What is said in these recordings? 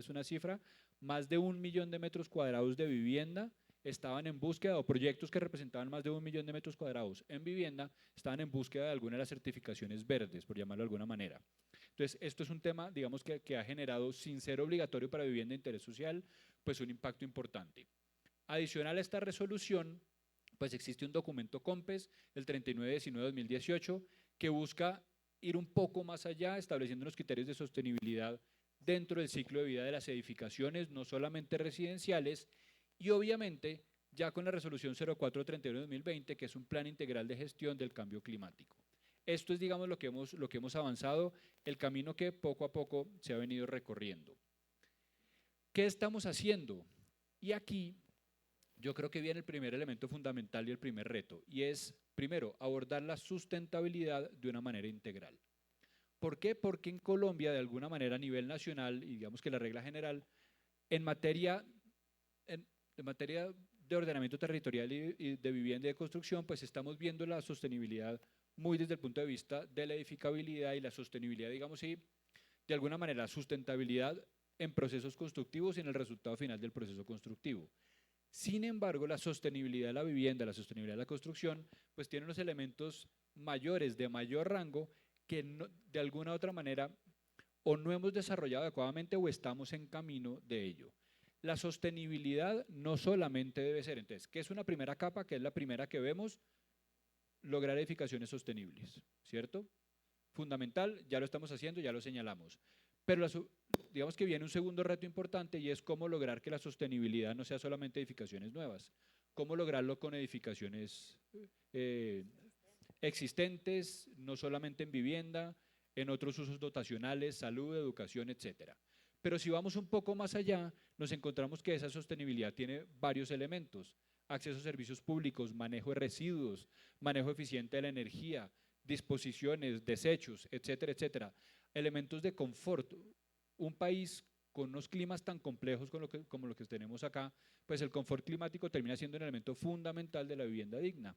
es una cifra, más de 1 millón de metros cuadrados de vivienda estaban en búsqueda, o proyectos que representaban más de 1 millón de metros cuadrados en vivienda, estaban en búsqueda de alguna de las certificaciones verdes, por llamarlo de alguna manera. Entonces, esto es un tema, digamos, que ha generado, sin ser obligatorio para vivienda de interés social, pues un impacto importante. Adicional a esta resolución, pues existe un documento COMPES, el 3919-2018, que busca ir un poco más allá, estableciendo unos criterios de sostenibilidad dentro del ciclo de vida de las edificaciones, no solamente residenciales, y obviamente ya con la resolución 0431-2020, que es un plan integral de gestión del cambio climático. Esto es, digamos, lo que hemos avanzado, el camino que poco a poco se ha venido recorriendo. ¿Qué estamos haciendo? Y aquí yo creo que viene el primer elemento fundamental y el primer reto, y es, primero, abordar la sustentabilidad de una manera integral. ¿Por qué? Porque en Colombia, de alguna manera a nivel nacional, y digamos que la regla general, en materia, en materia de ordenamiento territorial y de vivienda y de construcción, pues estamos viendo la sostenibilidad muy desde el punto de vista de la edificabilidad y la sostenibilidad, digamos, y de alguna manera sustentabilidad en procesos constructivos y en el resultado final del proceso constructivo. Sin embargo, la sostenibilidad de la vivienda, la sostenibilidad de la construcción, pues tiene unos elementos mayores, de mayor rango, que no, de alguna u otra manera o no hemos desarrollado adecuadamente o estamos en camino de ello. La sostenibilidad no solamente debe ser, entonces, ¿qué es una primera capa? Que es la primera que vemos, lograr edificaciones sostenibles, ¿cierto? Fundamental, ya lo estamos haciendo, ya lo señalamos. Pero digamos que viene un segundo reto importante y es cómo lograr que la sostenibilidad no sea solamente edificaciones nuevas, cómo lograrlo con edificaciones eh, existentes, no solamente en vivienda, en otros usos dotacionales, salud, educación, etcétera. Pero si vamos un poco más allá, nos encontramos que esa sostenibilidad tiene varios elementos: acceso a servicios públicos, manejo de residuos, manejo eficiente de la energía, disposiciones, desechos, etcétera, etcétera. Elementos de confort. Un país con unos climas tan complejos como lo que tenemos acá, pues el confort climático termina siendo un elemento fundamental de la vivienda digna.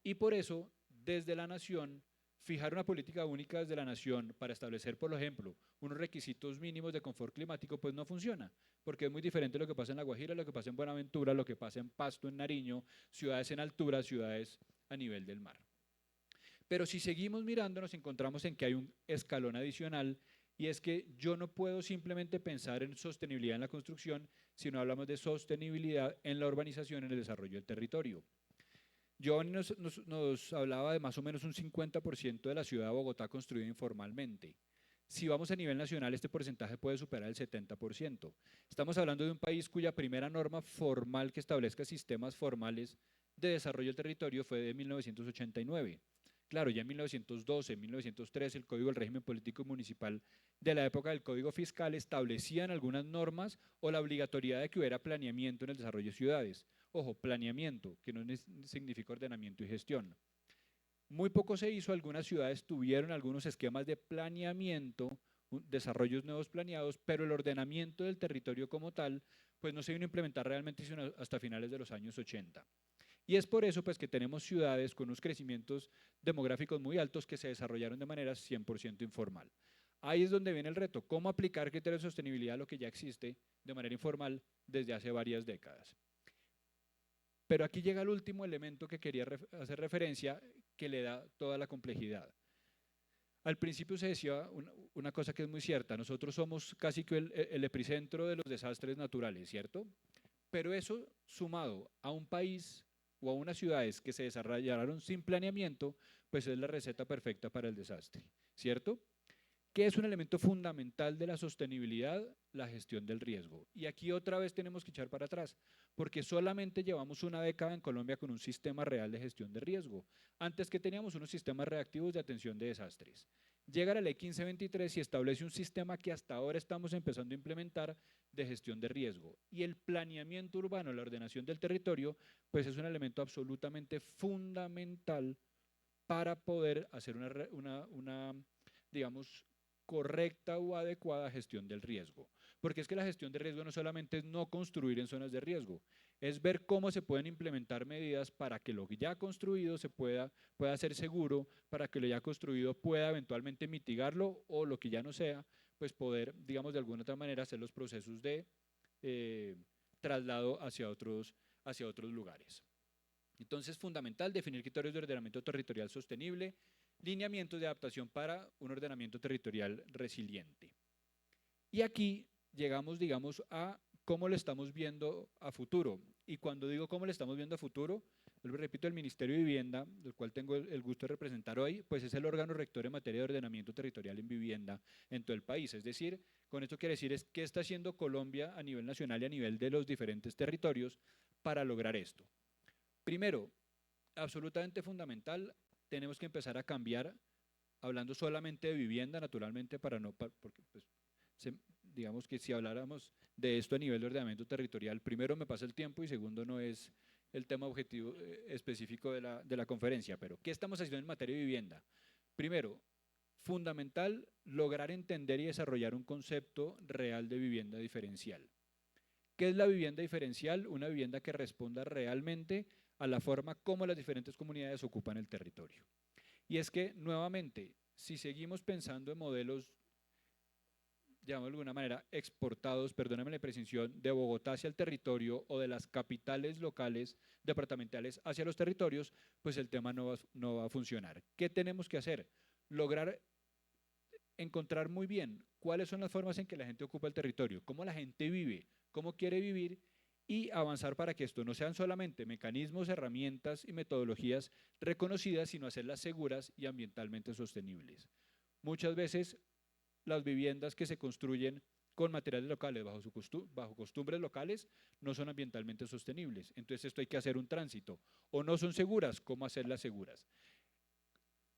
Y por eso, desde la nación, fijar una política única desde la nación para establecer, por ejemplo, unos requisitos mínimos de confort climático, pues no funciona, porque es muy diferente lo que pasa en La Guajira, lo que pasa en Buenaventura, lo que pasa en Pasto, en Nariño, ciudades en altura, ciudades a nivel del mar. Pero si seguimos mirando, nos encontramos en que hay un escalón adicional, y es que yo no puedo simplemente pensar en sostenibilidad en la construcción si no hablamos de sostenibilidad en la urbanización, en el desarrollo del territorio. Giovanni nos hablaba de más o menos un 50% de la ciudad de Bogotá construida informalmente. Si vamos a nivel nacional, este porcentaje puede superar el 70%. Estamos hablando de un país cuya primera norma formal que establezca sistemas formales de desarrollo del territorio fue de 1989. Claro, ya en 1912, en 1913, el Código del Régimen Político Municipal de la época del Código Fiscal establecían algunas normas o la obligatoriedad de que hubiera planeamiento en el desarrollo de ciudades. Ojo, planeamiento, que no significa ordenamiento y gestión. Muy poco se hizo, algunas ciudades tuvieron algunos esquemas de planeamiento, desarrollos nuevos planeados, pero el ordenamiento del territorio como tal, pues no se vino a implementar realmente sino hasta finales de los años 80. Y es por eso pues que tenemos ciudades con unos crecimientos demográficos muy altos que se desarrollaron de manera 100% informal. Ahí es donde viene el reto, cómo aplicar criterios de sostenibilidad a lo que ya existe de manera informal desde hace varias décadas. Pero aquí llega el último elemento que quería hacer referencia, que le da toda la complejidad. Al principio se decía una cosa que es muy cierta: nosotros somos casi que el epicentro de los desastres naturales, ¿cierto? Pero eso sumado a un país o a unas ciudades que se desarrollaron sin planeamiento, pues es la receta perfecta para el desastre, ¿cierto? ¿Qué es un elemento fundamental de la sostenibilidad? La gestión del riesgo. Y aquí otra vez tenemos que echar para atrás, porque solamente llevamos una década en Colombia con un sistema real de gestión de riesgo. Antes que teníamos unos sistemas reactivos de atención de desastres. Llega la ley 1523 y establece un sistema que hasta ahora estamos empezando a implementar de gestión de riesgo. Y el planeamiento urbano, la ordenación del territorio, pues es un elemento absolutamente fundamental para poder hacer una digamos, correcta o adecuada gestión del riesgo. Porque es que la gestión de riesgo no solamente es no construir en zonas de riesgo, es ver cómo se pueden implementar medidas para que lo ya construido pueda ser seguro, para que lo ya construido pueda eventualmente mitigarlo, o lo que ya no sea, pues poder, digamos, de alguna otra manera hacer los procesos de traslado hacia otros lugares. Entonces, fundamental, definir criterios de ordenamiento territorial sostenible, lineamientos de adaptación para un ordenamiento territorial resiliente. Y aquí llegamos, digamos, a cómo lo estamos viendo a futuro. Y cuando digo cómo lo estamos viendo a futuro, lo repito, el Ministerio de Vivienda, del cual tengo el gusto de representar hoy, pues es el órgano rector en materia de ordenamiento territorial en vivienda en todo el país. Es decir, con esto quiere decir es qué está haciendo Colombia a nivel nacional y a nivel de los diferentes territorios para lograr esto. Primero, absolutamente fundamental, tenemos que empezar a cambiar, hablando solamente de vivienda, naturalmente, porque pues, digamos que si habláramos de esto a nivel de ordenamiento territorial, primero me pasa el tiempo y segundo no es el tema objetivo específico de la conferencia, pero ¿qué estamos haciendo en materia de vivienda? Primero, fundamental lograr entender y desarrollar un concepto real de vivienda diferencial. ¿Qué es la vivienda diferencial? Una vivienda que responda realmente a la forma como las diferentes comunidades ocupan el territorio. Y es que, nuevamente, si seguimos pensando en modelos, llamémoslo de alguna manera, exportados, perdóname la precisión, de Bogotá hacia el territorio o de las capitales locales, departamentales hacia los territorios, pues el tema no va a funcionar. ¿Qué tenemos que hacer? Lograr encontrar muy bien cuáles son las formas en que la gente ocupa el territorio, cómo la gente vive, cómo quiere vivir y avanzar para que esto no sean solamente mecanismos, herramientas y metodologías reconocidas, sino hacerlas seguras y ambientalmente sostenibles. Muchas veces las viviendas que se construyen con materiales locales bajo costumbres locales no son ambientalmente sostenibles. Entonces esto hay que hacer un tránsito. O no son seguras, ¿cómo hacerlas seguras?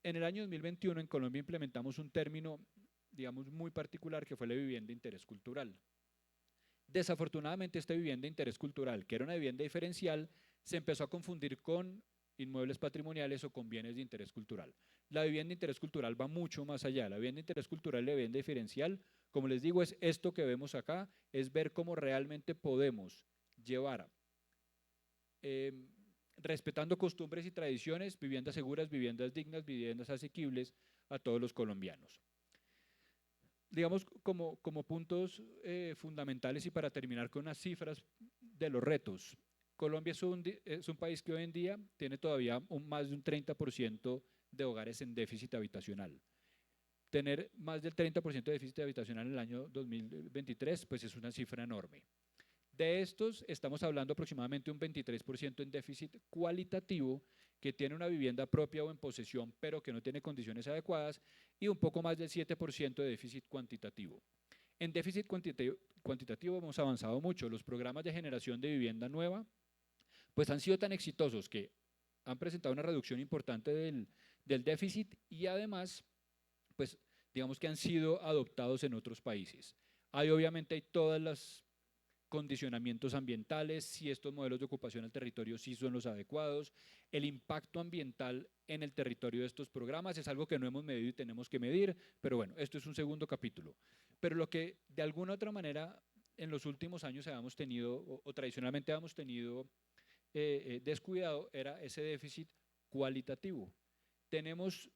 En el año 2021 en Colombia implementamos un término, digamos, muy particular que fue la vivienda de interés cultural. Desafortunadamente esta vivienda de interés cultural, que era una vivienda diferencial, se empezó a confundir con inmuebles patrimoniales o con bienes de interés cultural. La vivienda de interés cultural va mucho más allá. La vivienda de interés cultural y la vivienda diferencial, como les digo, es esto que vemos acá, es ver cómo realmente podemos llevar, respetando costumbres y tradiciones, viviendas seguras, viviendas dignas, viviendas asequibles a todos los colombianos. Digamos, como puntos fundamentales y para terminar con unas cifras de los retos. Colombia es un país que hoy en día tiene todavía más de un 30% de hogares en déficit habitacional. Tener más del 30% de déficit habitacional en el año 2023, pues es una cifra enorme. De estos, estamos hablando aproximadamente un 23% en déficit cualitativo, que tiene una vivienda propia o en posesión, pero que no tiene condiciones adecuadas, y un poco más del 7% de déficit cuantitativo. En déficit cuantitativo hemos avanzado mucho. Los programas de generación de vivienda nueva pues han sido tan exitosos que han presentado una reducción importante del déficit y además, pues digamos que han sido adoptados en otros países. Obviamente hay todas las condicionamientos ambientales, si estos modelos de ocupación del territorio sí son los adecuados, el impacto ambiental en el territorio de estos programas es algo que no hemos medido y tenemos que medir, pero bueno, esto es un segundo capítulo. Pero lo que de alguna otra manera en los últimos años habíamos tenido, o tradicionalmente habíamos tenido descuidado, era ese déficit cualitativo. Tenemos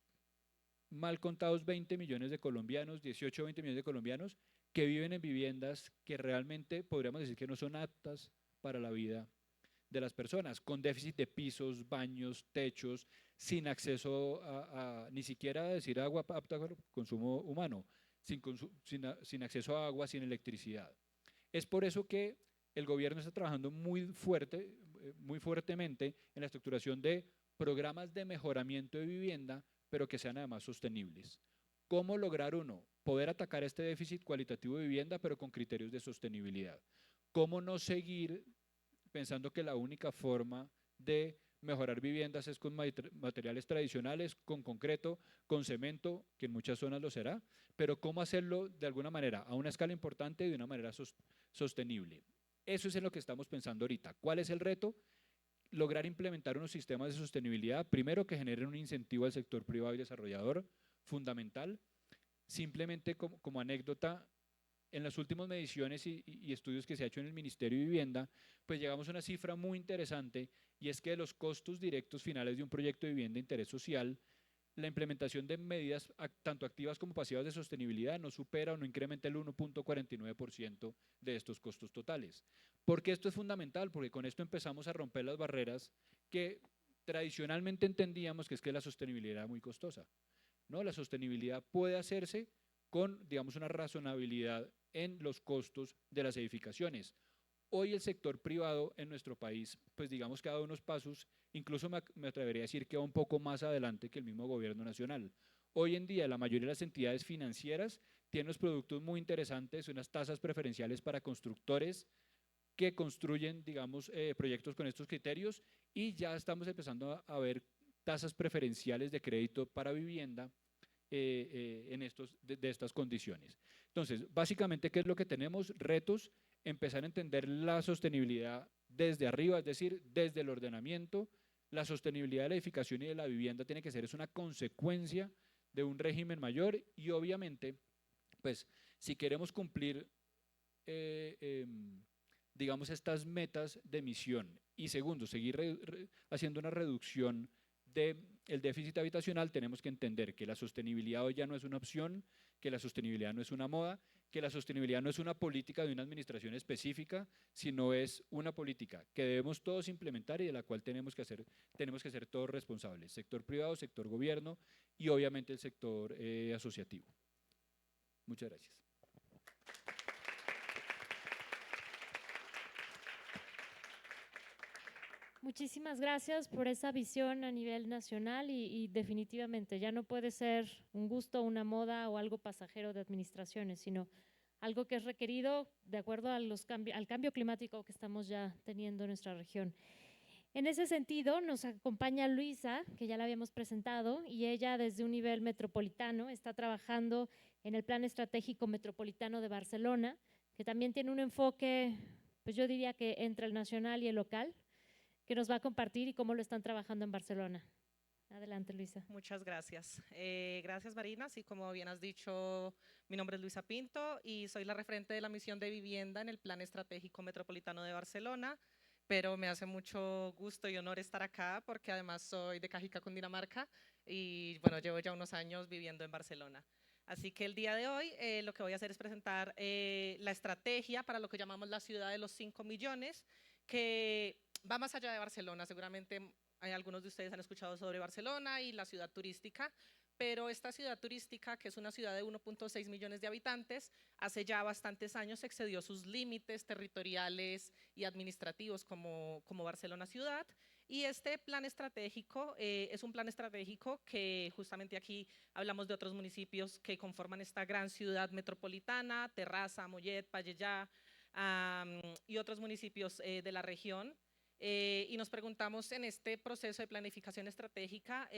mal contados 20 millones de colombianos, 18 o 20 millones de colombianos que viven en viviendas que realmente podríamos decir que no son aptas para la vida de las personas, con déficit de pisos, baños, techos, sin acceso ni siquiera a decir agua apta para el consumo humano, sin acceso a agua, sin electricidad. Es por eso que el gobierno está trabajando muy fuertemente en la estructuración de programas de mejoramiento de vivienda, pero que sean además sostenibles. ¿Cómo lograr uno? Poder atacar este déficit cualitativo de vivienda, pero con criterios de sostenibilidad. ¿Cómo no seguir pensando que la única forma de mejorar viviendas es con materiales tradicionales, con concreto, con cemento, que en muchas zonas lo será, pero cómo hacerlo de alguna manera, a una escala importante y de una manera sostenible? Eso es en lo que estamos pensando ahorita. ¿Cuál es el reto? Lograr implementar unos sistemas de sostenibilidad, primero que generen un incentivo al sector privado y desarrollador, fundamental. Simplemente como anécdota, en las últimas mediciones y estudios que se ha hecho en el Ministerio de Vivienda, pues llegamos a una cifra muy interesante y es que de los costos directos finales de un proyecto de vivienda de interés social, la implementación de medidas tanto activas como pasivas de sostenibilidad no supera o no incrementa el 1,49% de estos costos totales. ¿Por qué esto es fundamental? Porque con esto empezamos a romper las barreras que tradicionalmente entendíamos que es que la sostenibilidad era muy costosa. ¿No? La sostenibilidad puede hacerse con, digamos, una razonabilidad en los costos de las edificaciones. Hoy el sector privado en nuestro país, pues digamos que ha dado unos pasos, incluso me atrevería a decir que va un poco más adelante que el mismo gobierno nacional. Hoy en día la mayoría de las entidades financieras tienen unos productos muy interesantes, unas tasas preferenciales para constructores que construyen, digamos, proyectos con estos criterios, y ya estamos empezando a ver tasas preferenciales de crédito para vivienda en de estas condiciones. Entonces, básicamente, ¿qué es lo que tenemos? Retos: empezar a entender la sostenibilidad desde arriba, es decir, desde el ordenamiento. La sostenibilidad de la edificación y de la vivienda tiene que ser, es una consecuencia de un régimen mayor, y obviamente, pues, si queremos cumplir digamos, estas metas de emisión, y segundo, seguir haciendo una reducción del déficit habitacional, tenemos que entender que la sostenibilidad hoy ya no es una opción, que la sostenibilidad no es una moda, que la sostenibilidad no es una política de una administración específica, sino es una política que debemos todos implementar y de la cual tenemos que ser todos responsables: sector privado, sector gobierno y obviamente el sector asociativo. Muchas gracias. Muchísimas gracias por esa visión a nivel nacional y definitivamente ya no puede ser un gusto, una moda o algo pasajero de administraciones, sino algo que es requerido de acuerdo a al cambio climático que estamos ya teniendo en nuestra región. En ese sentido, nos acompaña Luisa, que ya la habíamos presentado, y ella desde un nivel metropolitano está trabajando en el Plan Estratégico Metropolitano de Barcelona, que también tiene un enfoque, pues yo diría que entre el nacional y el local, que nos va a compartir y cómo lo están trabajando en Barcelona. Adelante, Luisa. Muchas gracias. Gracias, Marina. Así como bien has dicho, mi nombre es Luisa Pinto y soy la referente de la misión de vivienda en el Plan Estratégico Metropolitano de Barcelona, pero me hace mucho gusto y honor estar acá porque además soy de Cajica, Cundinamarca, y bueno, llevo ya unos años viviendo en Barcelona. Así que el día de hoy lo que voy a hacer es presentar la estrategia para lo que llamamos la ciudad de los 5 millones, que va más allá de Barcelona. Seguramente algunos de ustedes han escuchado sobre Barcelona y la ciudad turística, pero esta ciudad turística, que es una ciudad de 1,6 millones de habitantes, hace ya bastantes años excedió sus límites territoriales y administrativos como Barcelona ciudad. Y este plan estratégico es un plan estratégico que justamente aquí hablamos de otros municipios que conforman esta gran ciudad metropolitana: Terrassa, Mollet, Pallejà, y otros municipios de la región. Y nos preguntamos en este proceso de planificación estratégica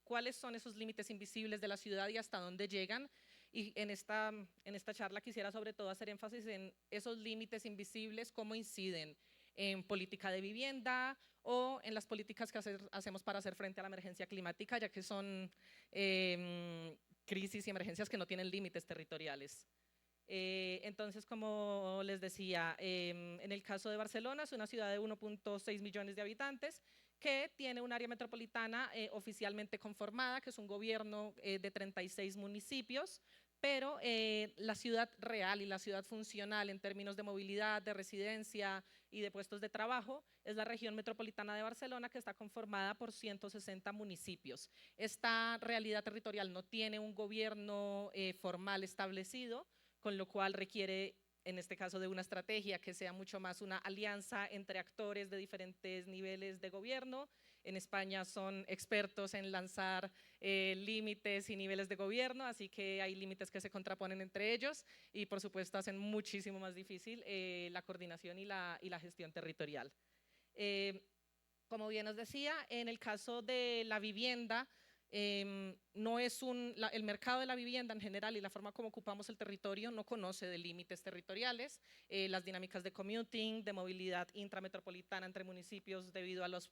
cuáles son esos límites invisibles de la ciudad y hasta dónde llegan. Y en esta charla quisiera sobre todo hacer énfasis en esos límites invisibles, cómo inciden en política de vivienda o en las políticas que hacemos para hacer frente a la emergencia climática, ya que son crisis y emergencias que no tienen límites territoriales. Entonces, como les decía, en el caso de Barcelona, es una ciudad de 1,6 millones de habitantes que tiene un área metropolitana oficialmente conformada, que es un gobierno de 36 municipios, pero la ciudad real y la ciudad funcional en términos de movilidad, de residencia y de puestos de trabajo es la región metropolitana de Barcelona, que está conformada por 160 municipios. Esta realidad territorial no tiene un gobierno formal establecido, con lo cual requiere, en este caso, de una estrategia que sea mucho más una alianza entre actores de diferentes niveles de gobierno. En España son expertos en lanzar límites y niveles de gobierno, así que hay límites que se contraponen entre ellos y, por supuesto, hacen muchísimo más difícil la coordinación y la gestión territorial. Como bien os decía, en el caso de la vivienda, no es el mercado de la vivienda en general y la forma como ocupamos el territorio no conoce de límites territoriales. Las dinámicas de commuting, de movilidad intrametropolitana entre municipios debido a los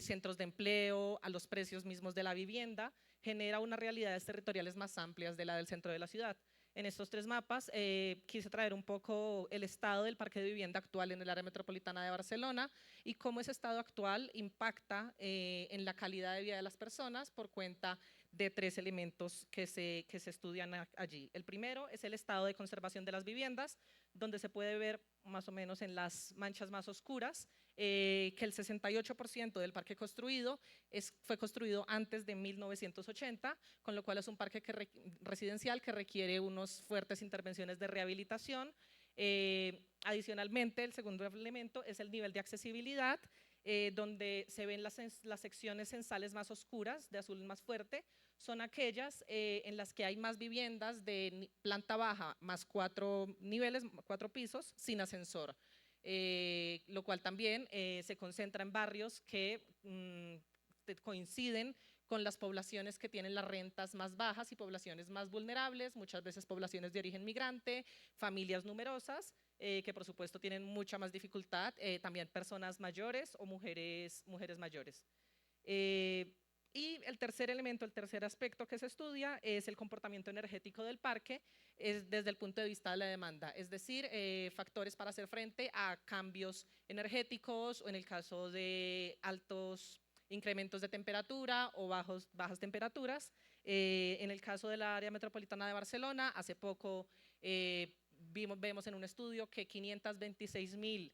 centros de empleo, a los precios mismos de la vivienda, genera unas realidades territoriales más amplias de la del centro de la ciudad. En estos 3 mapas quise traer un poco el estado del parque de vivienda actual en el área metropolitana de Barcelona y cómo ese estado actual impacta en la calidad de vida de las personas por cuenta de 3 elementos que se estudian allí. El primero es el estado de conservación de las viviendas, donde se puede ver más o menos en las manchas más oscuras que el 68% del parque construido fue construido antes de 1980, con lo cual es un parque residencial que requiere unas fuertes intervenciones de rehabilitación. Adicionalmente, el segundo elemento es el nivel de accesibilidad, donde se ven las secciones censales más oscuras, de azul más fuerte, son aquellas en las que hay más viviendas de planta baja, más 4 niveles, 4 pisos, sin ascensor. Lo cual también se concentra en barrios que coinciden con las poblaciones que tienen las rentas más bajas y poblaciones más vulnerables, muchas veces poblaciones de origen migrante, familias numerosas, que por supuesto tienen mucha más dificultad, también personas mayores o mujeres mayores. Y el tercer elemento, el tercer aspecto que se estudia es el comportamiento energético del parque desde el punto de vista de la demanda, es decir, factores para hacer frente a cambios energéticos o en el caso de altos incrementos de temperatura o bajas temperaturas. En el caso del área metropolitana de Barcelona, hace poco vemos en un estudio que 526.000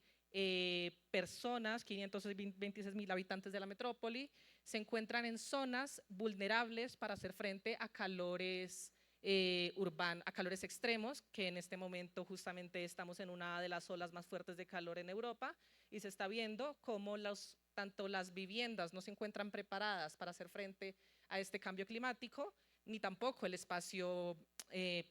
personas, 526.000 habitantes de la metrópoli, se encuentran en zonas vulnerables para hacer frente a calores a calores extremos, que en este momento justamente estamos en una de las olas más fuertes de calor en Europa y se está viendo cómo tanto las viviendas no se encuentran preparadas para hacer frente a este cambio climático, ni tampoco el espacio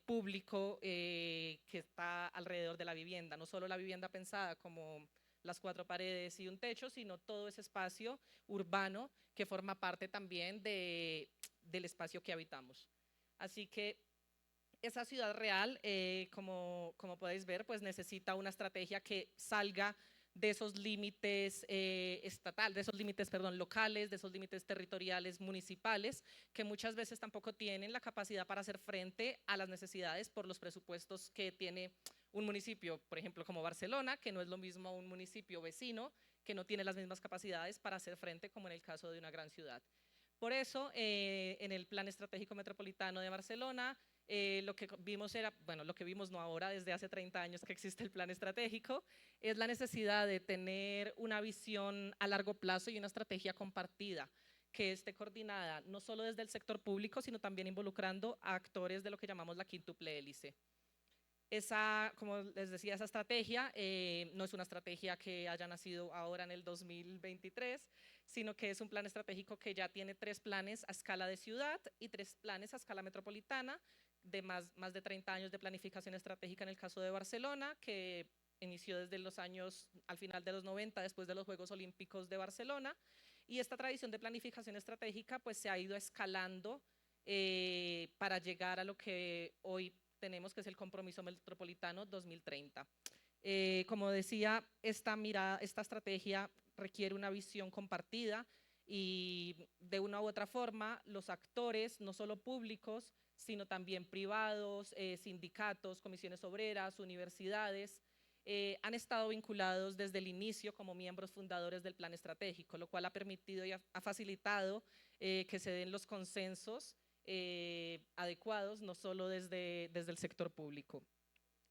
público que está alrededor de la vivienda, no solo la vivienda pensada como las 4 paredes y un techo, sino todo ese espacio urbano que forma parte también del espacio que habitamos. Así que esa ciudad real, como podéis ver, pues necesita una estrategia que salga de esos límites locales, de esos límites territoriales, municipales, que muchas veces tampoco tienen la capacidad para hacer frente a las necesidades por los presupuestos que tiene un municipio, por ejemplo, como Barcelona, que no es lo mismo un municipio vecino, que no tiene las mismas capacidades para hacer frente como en el caso de una gran ciudad. Por eso, en el Plan Estratégico Metropolitano de Barcelona, lo que vimos lo que vimos no ahora, desde hace 30 años que existe el plan estratégico, es la necesidad de tener una visión a largo plazo y una estrategia compartida que esté coordinada no solo desde el sector público, sino también involucrando a actores de lo que llamamos la quíntuple hélice. Como les decía, esa estrategia no es una estrategia que haya nacido ahora en el 2023, sino que es un plan estratégico que ya tiene 3 planes a escala de ciudad y 3 planes a escala metropolitana, de más de 30 años de planificación estratégica en el caso de Barcelona, que inició desde los años, al final de los 90, después de los Juegos Olímpicos de Barcelona, y esta tradición de planificación estratégica pues se ha ido escalando para llegar a lo que hoy tenemos, que es el Compromiso Metropolitano 2030. Como decía, esta estrategia requiere una visión compartida y de una u otra forma los actores, no solo públicos, sino también privados, sindicatos, comisiones obreras, universidades, han estado vinculados desde el inicio como miembros fundadores del plan estratégico, lo cual ha permitido y ha facilitado que se den los consensos adecuados, no solo desde el sector público.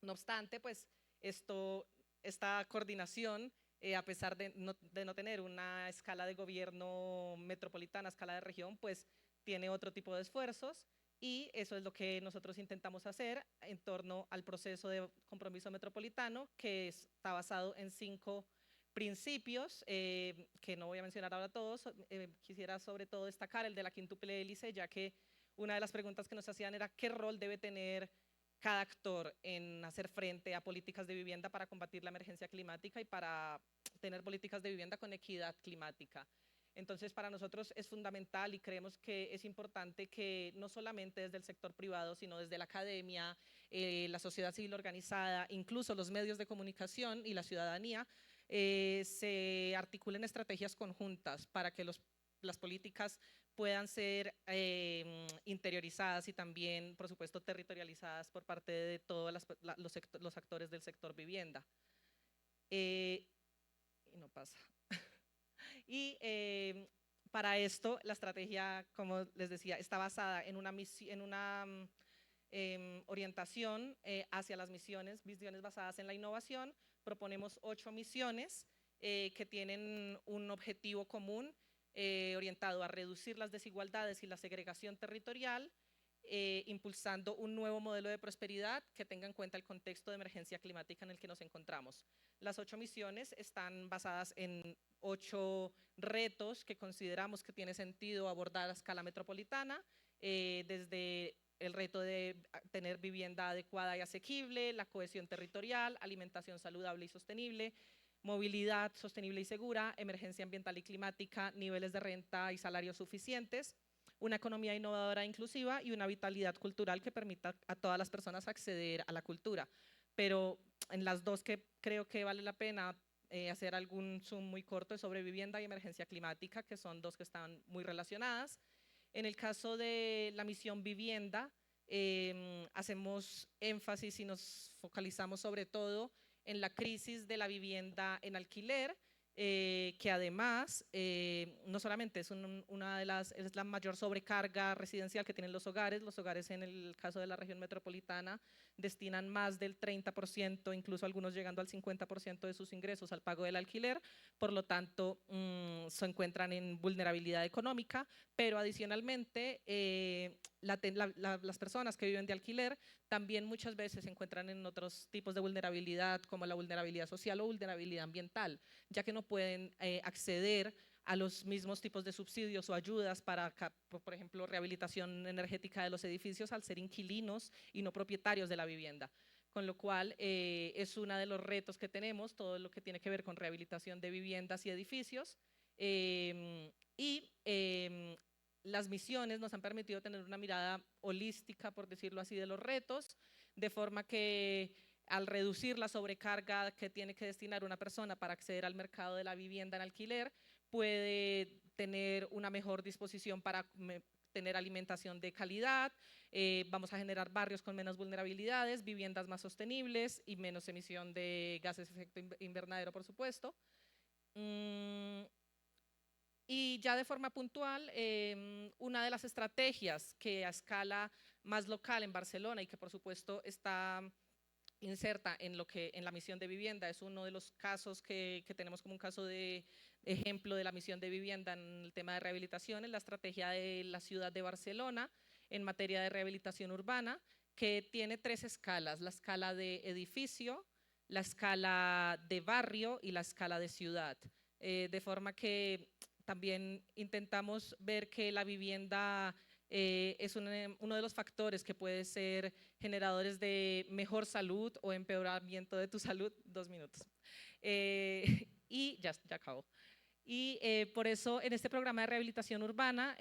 No obstante, pues esta coordinación, a pesar de no tener una escala de gobierno metropolitana, escala de región, pues tiene otro tipo de esfuerzos y eso es lo que nosotros intentamos hacer en torno al proceso de compromiso metropolitano, que está basado en 5 principios, que no voy a mencionar ahora todos. Quisiera sobre todo destacar el de la quíntuple hélice, ya que una de las preguntas que nos hacían era qué rol debe tener cada actor en hacer frente a políticas de vivienda para combatir la emergencia climática y para tener políticas de vivienda con equidad climática. Entonces, para nosotros es fundamental y creemos que es importante que no solamente desde el sector privado, sino desde la academia, la sociedad civil organizada, incluso los medios de comunicación y la ciudadanía, se articulen estrategias conjuntas para que las políticas puedan ser interiorizadas y también, por supuesto, territorializadas por parte de todos los actores del sector vivienda. Y no pasa. Y para esto, la estrategia, como les decía, está basada en una orientación hacia las misiones basadas en la innovación. Proponemos 8 misiones que tienen un objetivo común orientado a reducir las desigualdades y la segregación territorial, impulsando un nuevo modelo de prosperidad que tenga en cuenta el contexto de emergencia climática en el que nos encontramos. Las 8 misiones están basadas en 8 retos que consideramos que tiene sentido abordar a escala metropolitana, desde el reto de tener vivienda adecuada y asequible, la cohesión territorial, alimentación saludable y sostenible, movilidad sostenible y segura, emergencia ambiental y climática, niveles de renta y salarios suficientes, una economía innovadora e inclusiva y una vitalidad cultural que permita a todas las personas acceder a la cultura. Pero en las dos que creo que vale la pena hacer algún zoom muy corto es sobre vivienda y emergencia climática, que son dos que están muy relacionadas. En el caso de la misión vivienda, hacemos énfasis y nos focalizamos sobre todo en la crisis de la vivienda en alquiler, que además no solamente es es la mayor sobrecarga residencial que tienen los hogares en el caso de la región metropolitana destinan más del 30%, incluso algunos llegando al 50% de sus ingresos al pago del alquiler, por lo tanto se encuentran en vulnerabilidad económica, pero adicionalmente las personas que viven de alquiler también muchas veces se encuentran en otros tipos de vulnerabilidad como la vulnerabilidad social o vulnerabilidad ambiental, ya que no pueden acceder a los mismos tipos de subsidios o ayudas para, por ejemplo, rehabilitación energética de los edificios al ser inquilinos y no propietarios de la vivienda. Con lo cual es uno de los retos que tenemos, todo lo que tiene que ver con rehabilitación de viviendas y edificios. Las misiones nos han permitido tener una mirada holística, por decirlo así, de los retos, de forma que al reducir la sobrecarga que tiene que destinar una persona para acceder al mercado de la vivienda en alquiler, puede tener una mejor disposición para tener alimentación de calidad, vamos a generar barrios con menos vulnerabilidades, viviendas más sostenibles y menos emisión de gases de efecto invernadero, por supuesto. Y ya de forma puntual, una de las estrategias que a escala más local en Barcelona y que por supuesto está inserta en la misión de vivienda, es uno de los casos que tenemos como un caso de ejemplo de la misión de vivienda en el tema de rehabilitación, en la estrategia de la ciudad de Barcelona en materia de rehabilitación urbana, que tiene 3 escalas, la escala de edificio, la escala de barrio y la escala de ciudad, de forma que también intentamos ver que la vivienda es uno de los factores que puede ser generadores de mejor salud o empeoramiento de tu salud. 2 minutos. Y ya acabo. Y por eso en este programa de rehabilitación urbana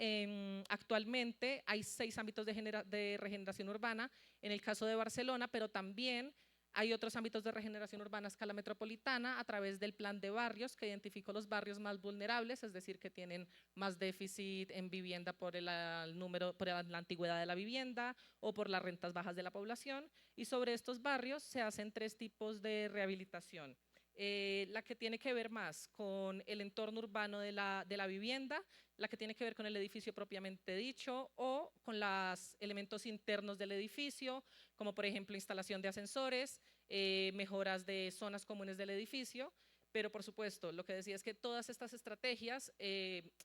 actualmente hay 6 ámbitos de regeneración urbana en el caso de Barcelona, pero también hay otros ámbitos de regeneración urbana a escala metropolitana a través del plan de barrios que identificó los barrios más vulnerables, es decir, que tienen más déficit en vivienda por la antigüedad de la vivienda o por las rentas bajas de la población. Y sobre estos barrios se hacen 3 tipos de rehabilitación. La que tiene que ver más con el entorno urbano de la vivienda, la que tiene que ver con el edificio propiamente dicho o con los elementos internos del edificio, como por ejemplo instalación de ascensores, mejoras de zonas comunes del edificio, pero por supuesto lo que decía es que todas estas estrategias,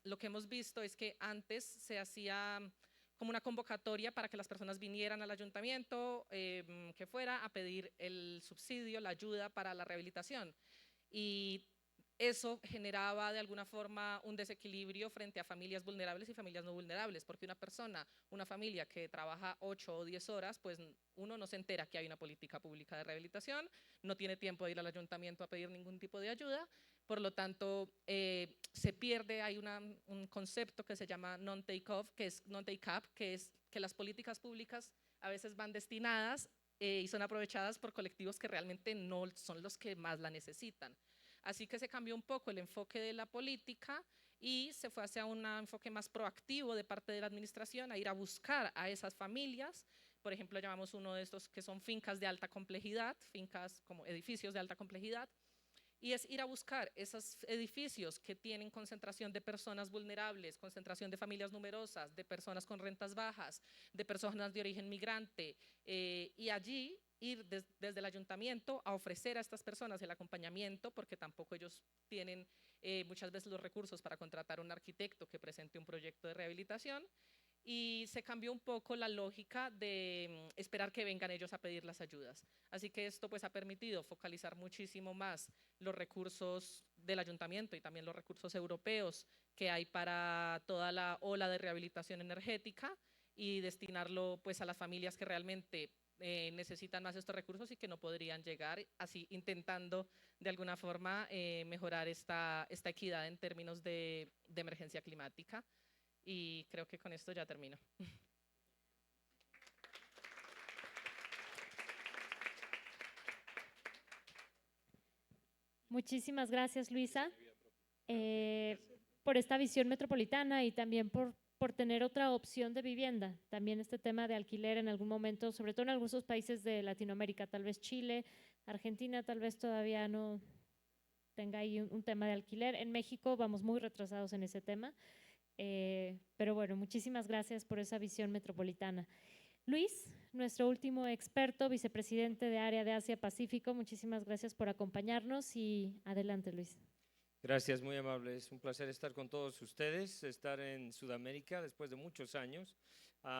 lo que hemos visto es que antes se hacía como una convocatoria para que las personas vinieran al ayuntamiento, que fuera a pedir el subsidio, la ayuda para la rehabilitación. Y eso generaba de alguna forma un desequilibrio frente a familias vulnerables y familias no vulnerables, porque una familia que trabaja 8 o 10 horas, pues uno no se entera que hay una política pública de rehabilitación, no tiene tiempo de ir al ayuntamiento a pedir ningún tipo de ayuda, por lo tanto se pierde, hay un concepto que se llama non-take-up, que es que las políticas públicas a veces van destinadas y son aprovechadas por colectivos que realmente no son los que más la necesitan. Así que se cambió un poco el enfoque de la política y se fue hacia un enfoque más proactivo de parte de la administración a ir a buscar a esas familias. Por ejemplo, llamamos uno de estos que son fincas de alta complejidad, fincas como edificios de alta complejidad, y es ir a buscar esos edificios que tienen concentración de personas vulnerables, concentración de familias numerosas, de personas con rentas bajas, de personas de origen migrante, y allí ir desde el ayuntamiento a ofrecer a estas personas el acompañamiento, porque tampoco ellos tienen muchas veces los recursos para contratar un arquitecto que presente un proyecto de rehabilitación, y se cambió un poco la lógica de esperar que vengan ellos a pedir las ayudas. Así que esto pues ha permitido focalizar muchísimo más los recursos del ayuntamiento y también los recursos europeos que hay para toda la ola de rehabilitación energética y destinarlo pues a las familias que realmente necesitan más estos recursos y que no podrían llegar, así intentando de alguna forma mejorar esta equidad en términos de emergencia climática. Y creo que con esto ya termino. Muchísimas gracias, Luisa, por esta visión metropolitana y también por tener otra opción de vivienda. También este tema de alquiler en algún momento, sobre todo en algunos países de Latinoamérica, tal vez Chile, Argentina, tal vez todavía no tenga ahí un tema de alquiler. En México vamos muy retrasados en ese tema. Pero bueno, muchísimas gracias por esa visión metropolitana. Luis, nuestro último experto, vicepresidente de Área de Asia-Pacífico, muchísimas gracias por acompañarnos y adelante, Luis. Gracias, muy amable. Es un placer estar con todos ustedes, estar en Sudamérica después de muchos años.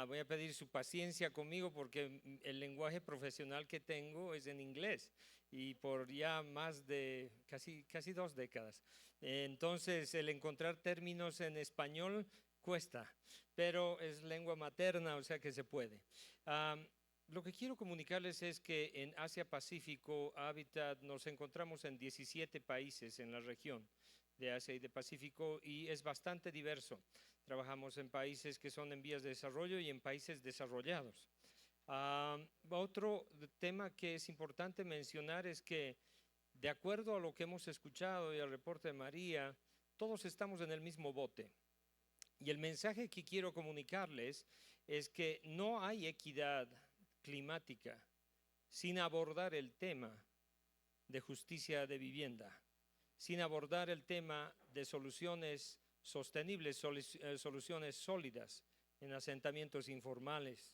Voy a pedir su paciencia conmigo porque el lenguaje profesional que tengo es en inglés y por ya más de casi 2 décadas. Entonces, el encontrar términos en español cuesta, pero es lengua materna, o sea que se puede. Lo que quiero comunicarles es que en Asia-Pacífico, Habitat, nos encontramos en 17 países en la región de Asia y de Pacífico y es bastante diverso. Trabajamos en países que son en vías de desarrollo y en países desarrollados. Otro tema que es importante mencionar es que, de acuerdo a lo que hemos escuchado y al reporte de María, todos estamos en el mismo bote. Y el mensaje que quiero comunicarles es que no hay equidad climática sin abordar el tema de justicia de vivienda, sin abordar el tema de soluciones sostenibles, soluciones sólidas en asentamientos informales.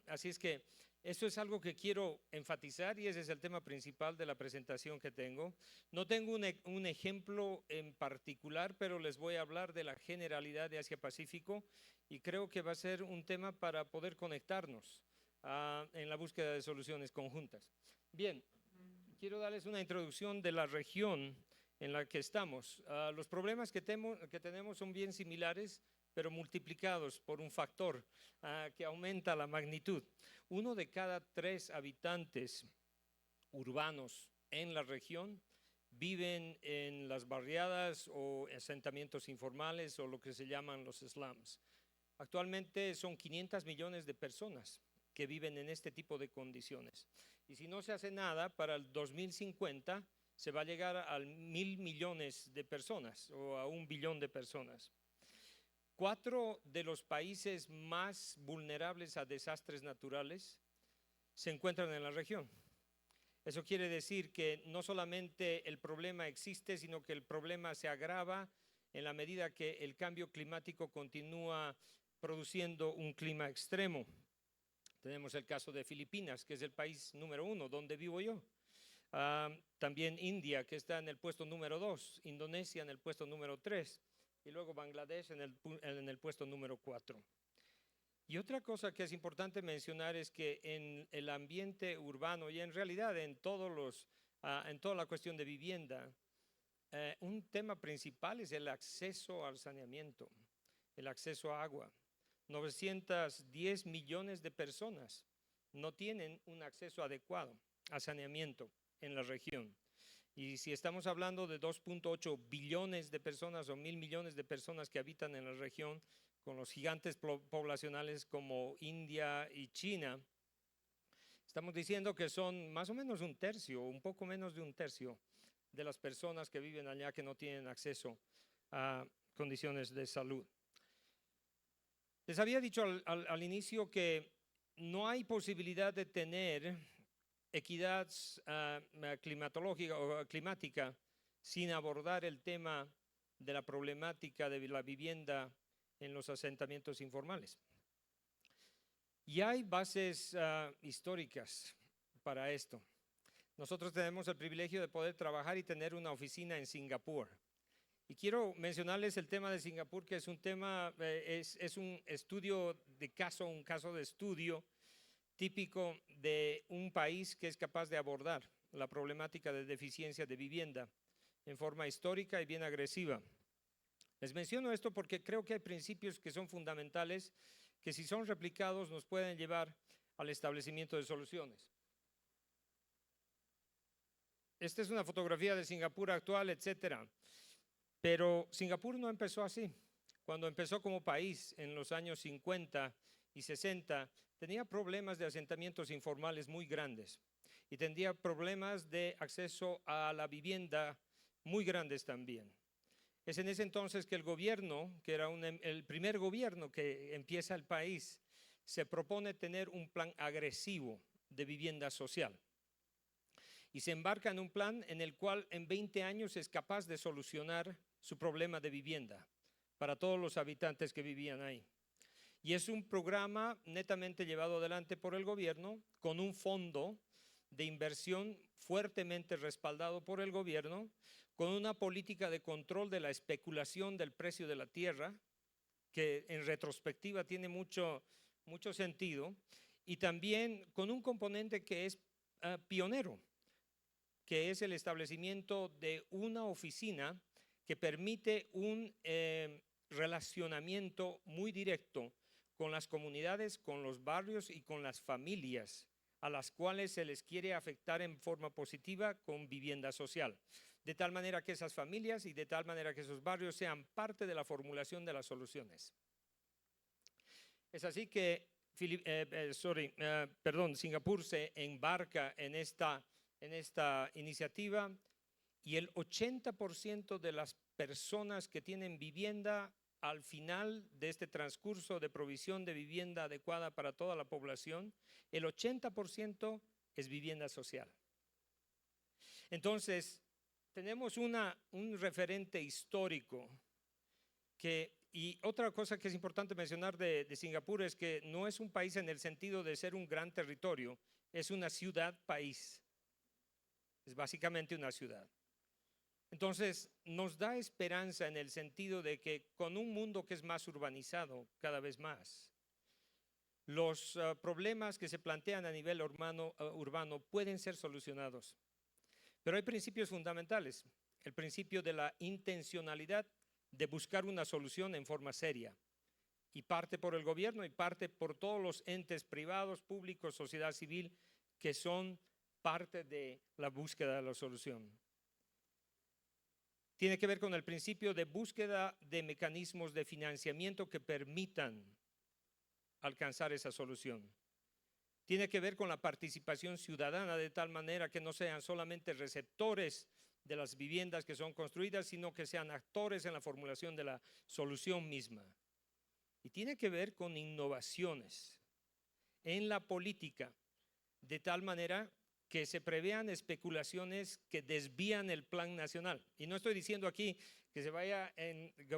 Así es que esto es algo que quiero enfatizar y ese es el tema principal de la presentación que tengo. No tengo un ejemplo en particular, pero les voy a hablar de la generalidad de Asia-Pacífico y creo que va a ser un tema para poder conectarnos en la búsqueda de soluciones conjuntas. Bien, quiero darles una introducción de la región en la que estamos. Los problemas que tenemos son bien similares, pero multiplicados por un factor que aumenta la magnitud. 1 de cada 3 habitantes urbanos en la región viven en las barriadas o asentamientos informales o lo que se llaman los slums. Actualmente son 500 millones de personas que viven en este tipo de condiciones. Y si no se hace nada, para el 2050 se va a llegar a 1.000 millones de personas o a 1 billón de personas. 4 de los países más vulnerables a desastres naturales se encuentran en la región. Eso quiere decir que no solamente el problema existe, sino que el problema se agrava en la medida que el cambio climático continúa produciendo un clima extremo. Tenemos el caso de Filipinas, que es el país número 1, donde vivo yo. También India, que está en el puesto número 2, Indonesia en el puesto número 3, y luego Bangladesh en el puesto número 4. Y otra cosa que es importante mencionar es que en el ambiente urbano y en realidad en toda la cuestión de vivienda, un tema principal es el acceso al saneamiento, el acceso a agua. 910 millones de personas no tienen un acceso adecuado a saneamiento en la región. Y si estamos hablando de 2.8 billones de personas o 1.000 millones de personas que habitan en la región, con los gigantes poblacionales como India y China, estamos diciendo que son más o menos un tercio, un poco menos de un tercio de las personas que viven allá que no tienen acceso condiciones de salud. Les había dicho al inicio que no hay posibilidad de tener equidad climatológica o climática sin abordar el tema de la problemática de la vivienda en los asentamientos informales. Y hay bases históricas para esto. Nosotros tenemos el privilegio de poder trabajar y tener una oficina en Singapur. Y quiero mencionarles el tema de Singapur, que es un tema, es un estudio de caso, un caso de estudio típico de un país que es capaz de abordar la problemática de deficiencia de vivienda en forma histórica y bien agresiva. Les menciono esto porque creo que hay principios que son fundamentales que si son replicados nos pueden llevar al establecimiento de soluciones. Esta es una fotografía de Singapur actual, etcétera. Pero Singapur no empezó así. Cuando empezó como país en los años 50 y 60, tenía problemas de asentamientos informales muy grandes y tendría problemas de acceso a la vivienda muy grandes también. Es en ese entonces que el gobierno, que era el primer gobierno que empieza el país, se propone tener un plan agresivo de vivienda social. Y se embarca en un plan en el cual en 20 años es capaz de solucionar su problema de vivienda para todos los habitantes que vivían ahí. Y es un programa netamente llevado adelante por el gobierno con un fondo de inversión fuertemente respaldado por el gobierno, con una política de control de la especulación del precio de la tierra, que en retrospectiva tiene mucho sentido, y también con un componente que es pionero, que es el establecimiento de una oficina que permite un relacionamiento muy directo con las comunidades, con los barrios y con las familias a las cuales se les quiere afectar en forma positiva con vivienda social, de tal manera que esas familias y de tal manera que esos barrios sean parte de la formulación de las soluciones. Es así que Singapur se embarca en esta iniciativa y el 80% de las personas que tienen vivienda al final de este transcurso de provisión de vivienda adecuada para toda la población, el 80% es vivienda social. Entonces, tenemos un referente histórico y otra cosa que es importante mencionar de Singapur es que no es un país en el sentido de ser un gran territorio, es una ciudad-país. Es básicamente una ciudad. Entonces, nos da esperanza en el sentido de que con un mundo que es más urbanizado cada vez más, los problemas que se plantean a nivel urbano pueden ser solucionados. Pero hay principios fundamentales. El principio de la intencionalidad de buscar una solución en forma seria. Y parte por el gobierno y parte por todos los entes privados, públicos, sociedad civil, que son parte de la búsqueda de la solución. Tiene que ver con el principio de búsqueda de mecanismos de financiamiento que permitan alcanzar esa solución. Tiene que ver con la participación ciudadana de tal manera que no sean solamente receptores de las viviendas que son construidas, sino que sean actores en la formulación de la solución misma. Y tiene que ver con innovaciones en la política, de tal manera que se prevean especulaciones que desvían el plan nacional. Y no estoy diciendo aquí que se vaya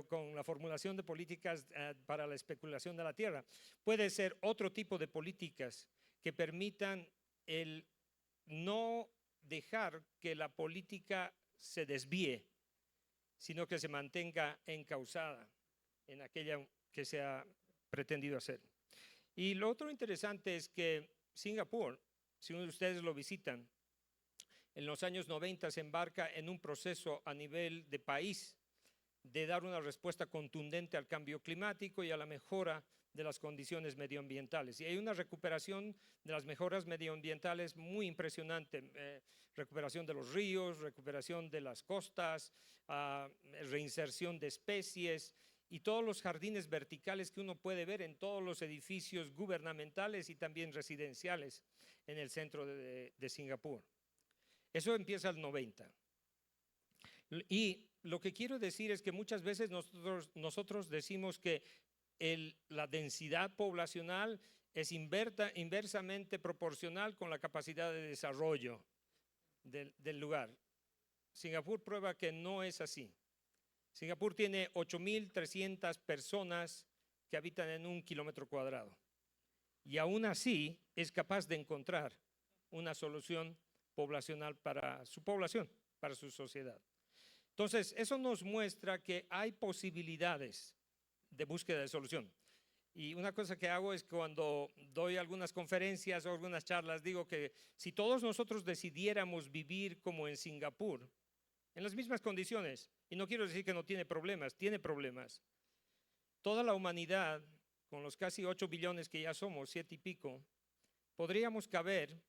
con la formulación de políticas para la especulación de la tierra. Puede ser otro tipo de políticas que permitan el no dejar que la política se desvíe, sino que se mantenga encauzada en aquella que se ha pretendido hacer. Y lo otro interesante es que Singapur, si ustedes lo visitan, en los años 90 se embarca en un proceso a nivel de país de dar una respuesta contundente al cambio climático y a la mejora de las condiciones medioambientales. Y hay una recuperación de las mejoras medioambientales muy impresionante, recuperación de los ríos, recuperación de las costas, reinserción de especies y todos los jardines verticales que uno puede ver en todos los edificios gubernamentales y también residenciales en el centro de Singapur. Eso empieza al 90. Y lo que quiero decir es que muchas veces nosotros decimos que la densidad poblacional es inversamente proporcional con la capacidad de desarrollo del lugar. Singapur prueba que no es así. Singapur tiene 8.300 personas que habitan en 1 kilómetro cuadrado y aún así es capaz de encontrar una solución poblacional para su población, para su sociedad. Entonces, eso nos muestra que hay posibilidades de búsqueda de solución. Y una cosa que hago es cuando doy algunas conferencias o algunas charlas, digo que si todos nosotros decidiéramos vivir como en Singapur, en las mismas condiciones, y no quiero decir que no tiene problemas, toda la humanidad, con los casi 8 billones que ya somos, 7 y pico, podríamos caber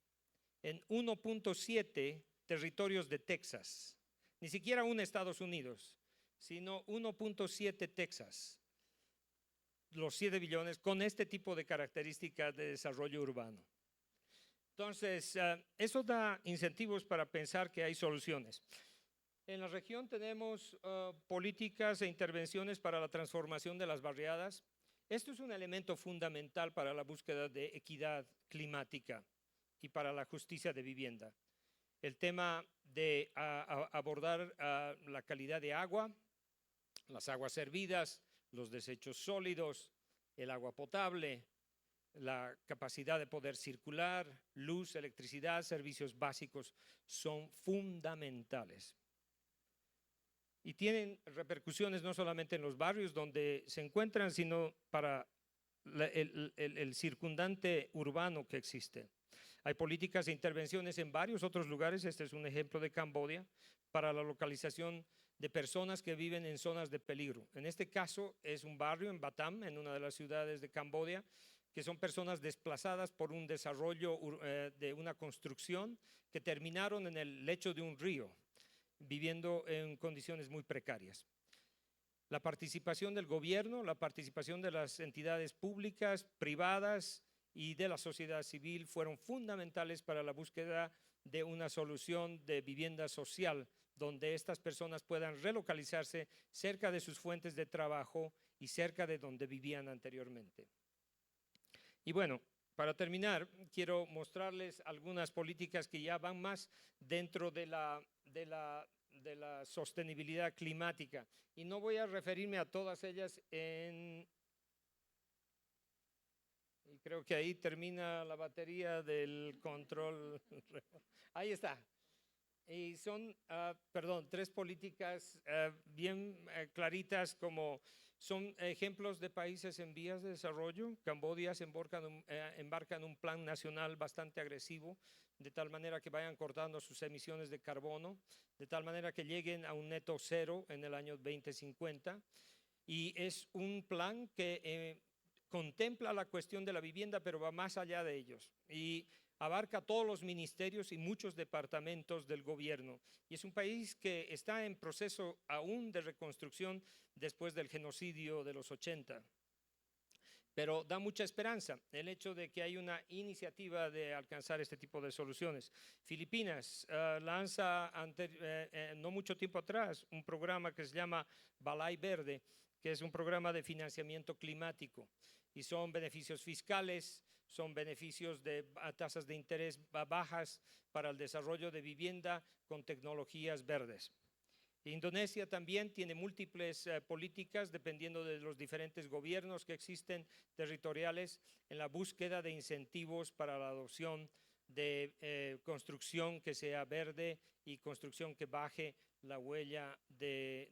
en 1.7 territorios de Texas, ni siquiera un Estados Unidos, sino 1.7 Texas. Los 7 billones con este tipo de características de desarrollo urbano. Entonces, eso da incentivos para pensar que hay soluciones. En la región tenemos políticas e intervenciones para la transformación de las barriadas. Esto es un elemento fundamental para la búsqueda de equidad climática y para la justicia de vivienda. El tema de abordar la calidad de agua, las aguas servidas, los desechos sólidos, el agua potable, la capacidad de poder circular, luz, electricidad, servicios básicos son fundamentales. Y tienen repercusiones no solamente en los barrios donde se encuentran, sino para el circundante urbano que existe. Hay políticas e intervenciones en varios otros lugares, este es un ejemplo de Camboya, para la localización de personas que viven en zonas de peligro. En este caso es un barrio en Batam, en una de las ciudades de Camboya, que son personas desplazadas por un desarrollo de una construcción que terminaron en el lecho de un río, viviendo en condiciones muy precarias. La participación del gobierno, la participación de las entidades públicas, privadas y de la sociedad civil fueron fundamentales para la búsqueda de una solución de vivienda social donde estas personas puedan relocalizarse cerca de sus fuentes de trabajo y cerca de donde vivían anteriormente. Y bueno, para terminar, quiero mostrarles algunas políticas que ya van más dentro de la sostenibilidad climática. Y no voy a referirme a todas ellas y creo que ahí termina la batería del control. Ahí está. Y son, 3 políticas bien claritas, como son ejemplos de países en vías de desarrollo. Camboya se embarca en un plan nacional bastante agresivo, de tal manera que vayan cortando sus emisiones de carbono, de tal manera que lleguen a un neto cero en el año 2050. Y es un plan que contempla la cuestión de la vivienda, pero va más allá de ellos. Y abarca todos los ministerios y muchos departamentos del gobierno. Y es un país que está en proceso aún de reconstrucción después del genocidio de los 80. Pero da mucha esperanza el hecho de que hay una iniciativa de alcanzar este tipo de soluciones. Filipinas lanza no mucho tiempo atrás un programa que se llama Balay Verde, que es un programa de financiamiento climático. Y son beneficios fiscales, son beneficios de tasas de interés bajas para el desarrollo de vivienda con tecnologías verdes. Indonesia también tiene múltiples políticas dependiendo de los diferentes gobiernos que existen territoriales en la búsqueda de incentivos para la adopción de construcción que sea verde y construcción que baje la huella de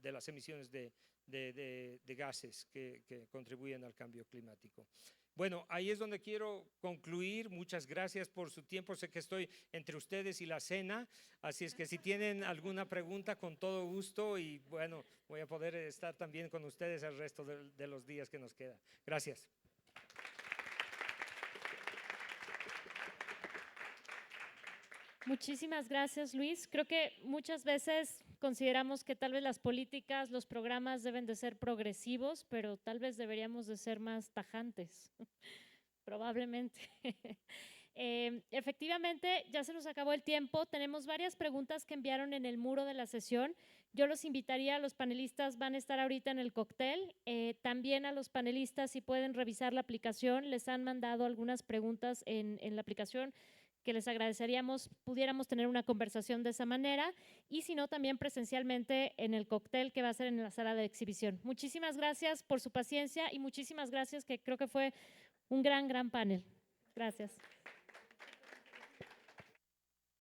las emisiones de gases que contribuyen al cambio climático. Bueno, ahí es donde quiero concluir. Muchas gracias por su tiempo. Sé que estoy entre ustedes y la cena, así es que si tienen alguna pregunta, con todo gusto, y bueno, voy a poder estar también con ustedes el resto de los días que nos queda. Gracias. Muchísimas gracias, Luis. Creo que muchas veces consideramos que tal vez las políticas, los programas deben de ser progresivos, pero tal vez deberíamos de ser más tajantes, probablemente. Efectivamente, ya se nos acabó el tiempo. Tenemos varias preguntas que enviaron en el muro de la sesión. Yo los invitaría, a los panelistas van a estar ahorita en el cóctel. También a los panelistas, si pueden revisar la aplicación, les han mandado algunas preguntas en la aplicación que les agradeceríamos pudiéramos tener una conversación de esa manera, y si no, también presencialmente en el cóctel que va a ser en la sala de exhibición. Muchísimas gracias por su paciencia y muchísimas gracias, que creo que fue un gran panel. Gracias.